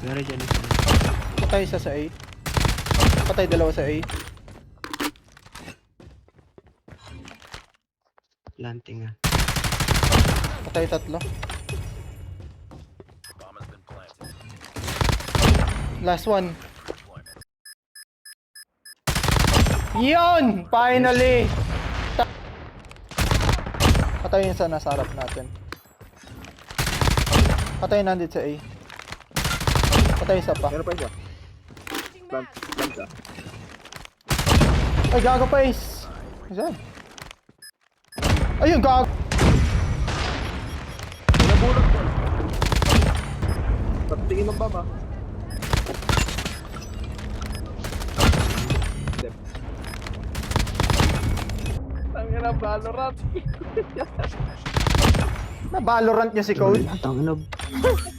Pero dyan isa. Patay isa sa A. Patay dalawa sa A. Planting ah. Patay tatlo. Last one. Yun! Finally! Patay yung sa nasa harap natin. Patay nandito sa A. Patay isa pa. Meron pa isa. Plant siya. Ay, gago pa is. Saan? Ayun, gago. Nabulot ko. Pagtingin ng baba. Tangin na Valorant. Na Valorant niya si Code. Tangin na.